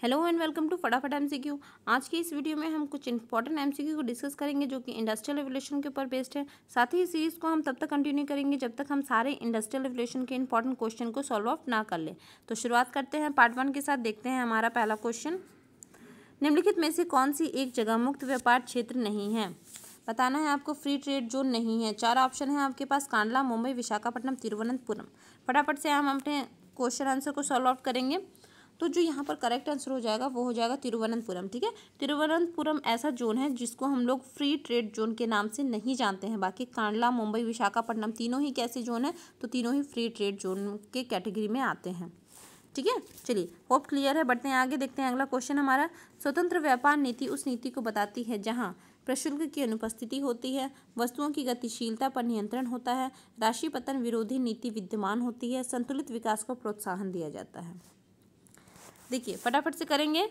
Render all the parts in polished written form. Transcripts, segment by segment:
Hello and welcome to फटाफट MCQ. आज की इस वीडियो में हम कुछ इंपॉर्टेंट एमसीक्यू को डिस्कस करेंगे जो कि इंडस्ट्रियल रेवोल्यूशन के ऊपर बेस्ड है। साथ ही इस सीरीज को हम तब तक कंटिन्यू करेंगे जब तक हम सारे इंडस्ट्रियल रेवोल्यूशन के इंपॉर्टेंट क्वेश्चन को सॉल्व ऑफ ना कर ले। तो शुरुआत करते हैं पार्ट 1 के साथ। देखते हैं हमारा पहला क्वेश्चन, निम्नलिखित में से कौन सी एक जगह मुक्त व्यापार क्षेत्र नहीं है। बताना है आपको, फ्री ट्रेड जोन नहीं है। 4 ऑप्शन है आपके पास, कांडला, मुंबई, विशाखापट्टनम, तिरुवनंतपुरम। फटाफट से हम अपने क्वेश्चन आंसर को सॉल्व आउट करेंगे। तो जो यहाँ पर करेक्ट आंसर हो जाएगा वो हो जाएगा तिरुवनंतपुरम। ठीक है, तिरुवनंतपुरम ऐसा जोन है जिसको हम लोग फ्री ट्रेड जोन के नाम से नहीं जानते हैं। बाकी कांडला, मुंबई, विशाखापट्टनम तीनों ही कैसे जोन है, तो तीनों ही फ्री ट्रेड जोन के कैटेगरी में आते हैं। ठीक है, चलिए होप क्लियर है। बढ़ते हैं आगे, देखते हैं अगला क्वेश्चन हमारा। स्वतंत्र व्यापार नीति उस नीति को बताती है जहाँ प्रशुल्क की अनुपस्थिति होती है, वस्तुओं की गतिशीलता पर नियंत्रण होता है, राशि पतन विरोधी नीति विद्यमान होती है, संतुलित विकास को प्रोत्साहन दिया जाता है। देखिए फटाफट से करेंगे,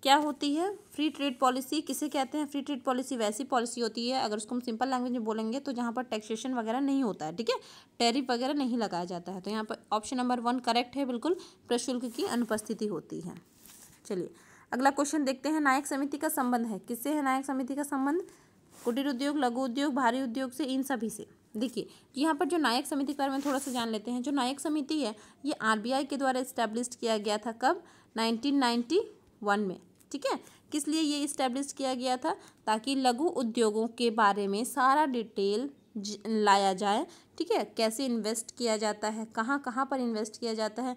क्या होती है फ्री ट्रेड पॉलिसी, किसे कहते हैं। फ्री ट्रेड पॉलिसी वैसी पॉलिसी होती है, अगर उसको हम सिंपल लैंग्वेज में बोलेंगे तो जहाँ पर टैक्सेशन वगैरह नहीं होता है। ठीक है, टैरिफ वगैरह नहीं लगाया जाता है। तो यहाँ पर ऑप्शन नंबर 1 करेक्ट है, बिल्कुल प्रशुल्क की अनुपस्थिति होती है। चलिए अगला क्वेश्चन देखते हैं। नायक समिति का संबंध है, किससे है नायक समिति का संबंध। कुटीर उद्योग, लघु उद्योग, भारी उद्योग से, इन सभी से। देखिए यहाँ पर जो नायक समिति के बारे में थोड़ा सा जान लेते हैं। जो नायक समिति है ये आरबीआई के द्वारा इस्टेब्लिश किया गया था। कब? 1991 में। ठीक है, किस लिए ये इस्टेब्लिश किया गया था, ताकि लघु उद्योगों के बारे में सारा डिटेल लाया जाए। ठीक है, कैसे इन्वेस्ट किया जाता है, कहाँ कहाँ पर इन्वेस्ट किया जाता है,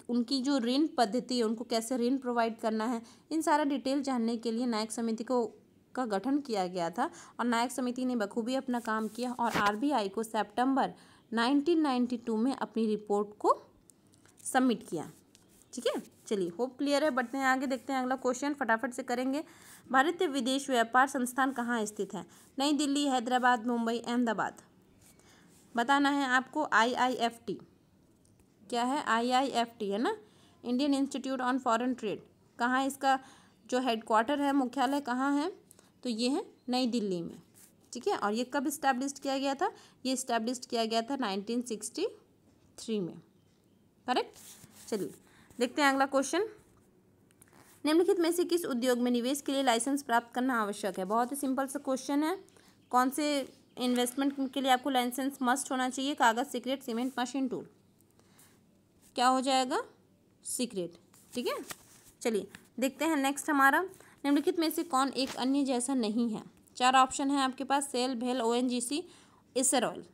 उनकी जो ऋण पद्धति है उनको कैसे ऋण प्रोवाइड करना है, इन सारा डिटेल जानने के लिए नायक समिति का गठन किया गया था। और नायक समिति ने बखूबी अपना काम किया और आरबीआई को सितंबर 1992 में अपनी रिपोर्ट को सबमिट किया। ठीक है, चलिए होप क्लियर है। बढ़ते हैं आगे, देखते हैं अगला क्वेश्चन, फटाफट से करेंगे। भारतीय विदेश व्यापार संस्थान कहाँ स्थित है। नई दिल्ली, हैदराबाद, मुंबई, अहमदाबाद। बताना है आपको। IIFT क्या है, IIFT है ना, Indian institute on foreign trade. कहाँ इसका जो हेडक्वार्टर है, मुख्यालय कहाँ है, तो ये है नई दिल्ली में। ठीक है, और ये कब इस्टेब्लिश किया गया था, ये इस्टेब्लिश किया गया था 1963 में। करेक्ट। चलिए देखते हैं अगला क्वेश्चन। निम्नलिखित में से किस उद्योग में निवेश के लिए लाइसेंस प्राप्त करना आवश्यक है। बहुत ही सिंपल सा क्वेश्चन है। कौन से इन्वेस्टमेंट के लिए आपको लाइसेंस मस्ट होना चाहिए। कागज, सिगरेट, सीमेंट, मशीन टूल। क्या हो जाएगा, सिगरेट। ठीक है, चलिए देखते हैं नेक्स्ट हमारा। निम्नलिखित में से कौन एक अन्य जैसा नहीं है। 4 ऑप्शन है आपके पास, सेल, भेल, ONGC, इसर ऑयल।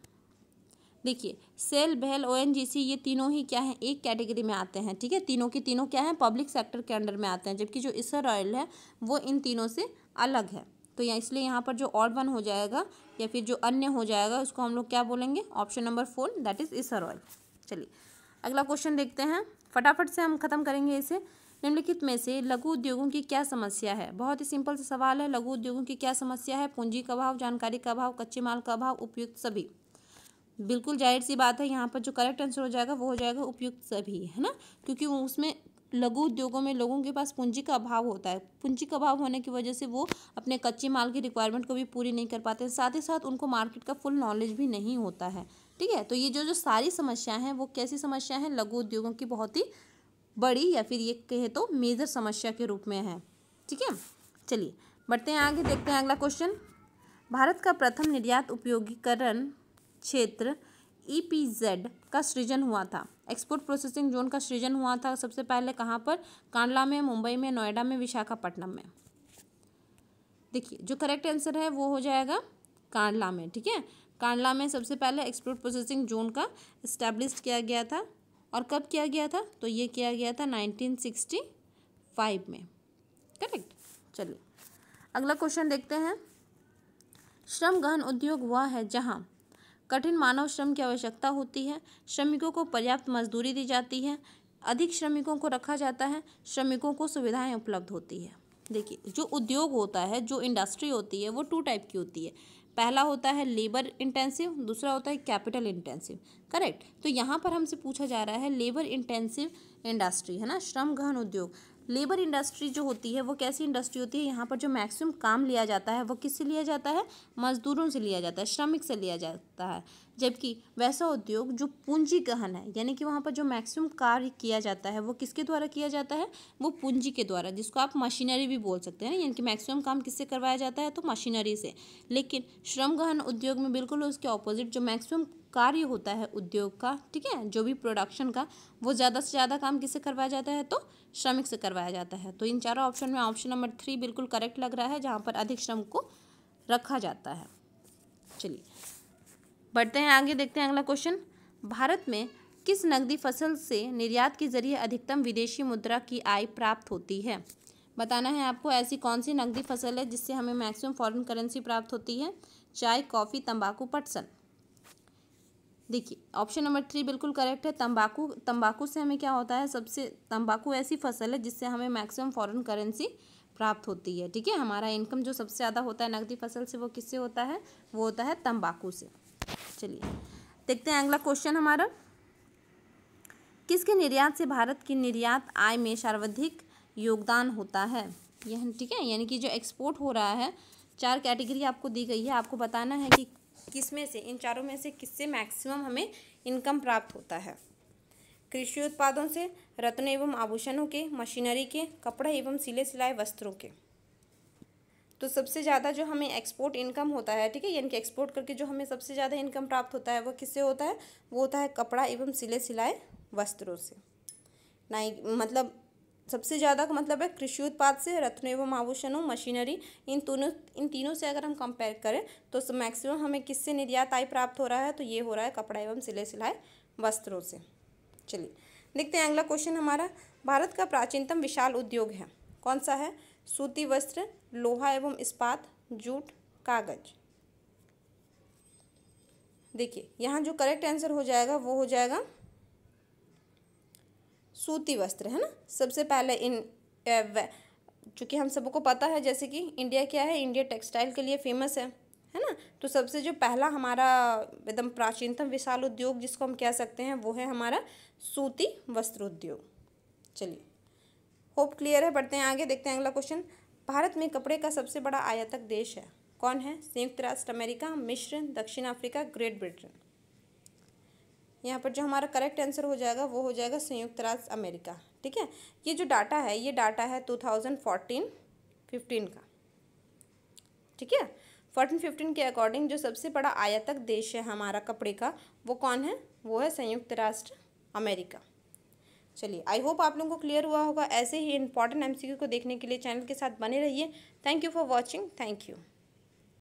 देखिए सेल, भेल, ONGC ये तीनों ही क्या है, एक कैटेगरी में आते हैं। ठीक है, तीनों की तीनों क्या है, पब्लिक सेक्टर के अंडर में आते हैं, जबकि जो इसर ऑयल है वो इन तीनों से अलग है। तो इसलिए यहाँ पर जो ऑड वन हो जाएगा या फिर जो अन्य हो जाएगा उसको हम लोग क्या बोलेंगे, ऑप्शन नंबर 4 दैट इज इसर ऑयल। चलिए अगला क्वेश्चन देखते हैं, फटाफट से हम खत्म करेंगे इसे। निम्नलिखित में से लघु उद्योगों की क्या समस्या है। बहुत ही सिंपल सा सवाल है, लघु उद्योगों की क्या समस्या है। पूंजी का अभाव, जानकारी का अभाव, कच्चे माल का अभाव, उपयुक्त सभी। बिल्कुल जाहिर सी बात है, यहाँ पर जो करेक्ट आंसर हो जाएगा वो हो जाएगा उपयुक्त सभी, है ना, क्योंकि उसमें लघु उद्योगों में लोगों के पास पूंजी का अभाव होता है। पूंजी का अभाव होने की वजह से वो अपने कच्चे माल की रिक्वायरमेंट को भी पूरी नहीं कर पाते, साथ ही साथ उनको मार्केट का फुल नॉलेज भी नहीं होता है। ठीक है, तो ये जो सारी समस्या हैं वो कैसी समस्या हैं, लघु उद्योगों की बहुत ही बड़ी या फिर ये कहे तो मेजर समस्या के रूप में है। ठीक है, चलिए बढ़ते हैं आगे, देखते हैं अगला क्वेश्चन। भारत का प्रथम निर्यात उपयोगीकरण क्षेत्र EPZ का सृजन हुआ था। एक्सपोर्ट प्रोसेसिंग जोन का सृजन हुआ था सबसे पहले कहाँ पर, कांडला में, मुंबई में, नोएडा में, विशाखापट्टनम में। देखिए जो करेक्ट आंसर है वो हो जाएगा कांडला में। ठीक है, कांडला में सबसे पहले एक्सपोर्ट प्रोसेसिंग जोन का इस्टेब्लिश किया गया था। और कब किया गया था, तो ये किया गया था 1965 में। करेक्ट। चलिए अगला क्वेश्चन देखते हैं। श्रम गहन उद्योग वह है जहाँ कठिन मानव श्रम की आवश्यकता होती है, श्रमिकों को पर्याप्त मजदूरी दी जाती है, अधिक श्रमिकों को रखा जाता है, श्रमिकों को सुविधाएं उपलब्ध होती है। देखिए जो उद्योग होता है, जो इंडस्ट्री होती है वो 2 टाइप की होती है। पहला होता है लेबर इंटेंसिव, दूसरा होता है कैपिटल इंटेंसिव। करेक्ट, तो यहाँ पर हमसे पूछा जा रहा है लेबर इंटेंसिव इंडस्ट्री, है ना, श्रम गहन उद्योग। लेबर इंडस्ट्री जो होती है वो कैसी इंडस्ट्री होती है, यहाँ पर जो मैक्सिमम काम लिया जाता है वो किससे लिया जाता है, मजदूरों से लिया जाता है, श्रमिक से लिया जाता है। सकता है, जबकि वैसा उद्योग जो पूंजी गहन है, यानी कि वहाँ पर जो मैक्सिमम कार्य किया जाता है वो किसके द्वारा किया जाता है, वो पूंजी के द्वारा, जिसको आप मशीनरी भी बोल सकते हैं, यानी कि मैक्सिमम काम किससे करवाया जाता है, तो मशीनरी से। लेकिन श्रम गहन उद्योग में बिल्कुल उसके ऑपोजिट, जो मैक्सिमम कार्य होता है उद्योग का, ठीक है, जो भी प्रोडक्शन का, वो ज़्यादा से ज़्यादा काम किससे करवाया जाता है, तो श्रमिक से करवाया जाता है। तो इन चारों ऑप्शन में ऑप्शन नंबर 3 बिल्कुल करेक्ट लग रहा है, जहाँ पर अधिक श्रम को रखा जाता है। चलिए बढ़ते हैं आगे, देखते हैं अगला क्वेश्चन। भारत में किस नकदी फसल से निर्यात के जरिए अधिकतम विदेशी मुद्रा की आय प्राप्त होती है? बताना है आपको ऐसी कौन सी नकदी फसल है जिससे हमें मैक्सिमम फॉरेन करेंसी प्राप्त होती है। चाय, कॉफ़ी, तंबाकू, पटसन। देखिए ऑप्शन नंबर 3 बिल्कुल करेक्ट है। तंबाकू से हमें क्या होता है, तंबाकू ऐसी फसल है जिससे हमें मैक्सिमम फॉरेन करेंसी प्राप्त होती है, ठीक है। हमारा इनकम जो सबसे ज़्यादा होता है नकदी फसल से, वो किससे होता है, वो होता है तंबाकू से। चलिए देखते हैं अगला क्वेश्चन हमारा। किसके निर्यात से भारत की निर्यात आय में सर्वाधिक योगदान होता है? यह ठीक है, यानी कि जो एक्सपोर्ट हो रहा है, 4 कैटेगरी आपको दी गई है, आपको बताना है कि किसमें से, इन चारों में से किससे मैक्सिमम हमें इनकम प्राप्त होता है। कृषि उत्पादों से, रत्न एवं आभूषणों के, मशीनरी के, कपड़े एवं सिले सिलाए वस्त्रों के। तो सबसे ज़्यादा जो हमें एक्सपोर्ट इनकम होता है, ठीक है, यानी कि एक्सपोर्ट करके जो हमें सबसे ज़्यादा इनकम प्राप्त होता है वो किससे होता है, वो होता है कपड़ा एवं सिले सिलाए वस्त्रों से। नहीं मतलब सबसे ज़्यादा का मतलब है कृषि उत्पाद से, रत्न एवं आभूषणों, मशीनरी, इन तीनों से अगर हम कंपेयर करें तो मैक्सिमम हमें किससे निर्यात आय प्राप्त हो रहा है, तो ये हो रहा है कपड़ा एवं सिले सिलाए वस्त्रों से। चलिए देखते हैं अगला क्वेश्चन हमारा। भारत का प्राचीनतम विशाल उद्योग है, कौन सा है? सूती वस्त्र, लोहा एवं इस्पात, जूट, कागज। देखिए यहाँ जो करेक्ट आंसर हो जाएगा वो हो जाएगा सूती वस्त्र, है ना। सबसे पहले चूँकि हम सबको पता है जैसे कि इंडिया क्या है, इंडिया टेक्सटाइल के लिए फेमस है ना। तो सबसे जो पहला हमारा एकदम प्राचीनतम विशाल उद्योग जिसको हम कह सकते हैं वो है हमारा सूती वस्त्र उद्योग। चलिए होप क्लियर है, बढ़ते हैं आगे, देखते हैं अगला क्वेश्चन। भारत में कपड़े का सबसे बड़ा आयातक देश है, कौन है? संयुक्त राष्ट्र अमेरिका, मिस्र, दक्षिण अफ्रीका, ग्रेट ब्रिटेन। यहाँ पर जो हमारा करेक्ट आंसर हो जाएगा वो हो जाएगा संयुक्त राष्ट्र अमेरिका, ठीक है। ये जो डाटा है ये डाटा है 2014-15 का, ठीक है। 14-15 के अकॉर्डिंग जो सबसे बड़ा आयातक देश है हमारा कपड़े का, वो कौन है? वो है संयुक्त राष्ट्र अमेरिका। चलिए आई होप आप लोगों को क्लियर हुआ होगा। ऐसे ही इंपॉर्टेंट एमसीक्यू को देखने के लिए चैनल के साथ बने रहिए। Thank you for watching, thank you.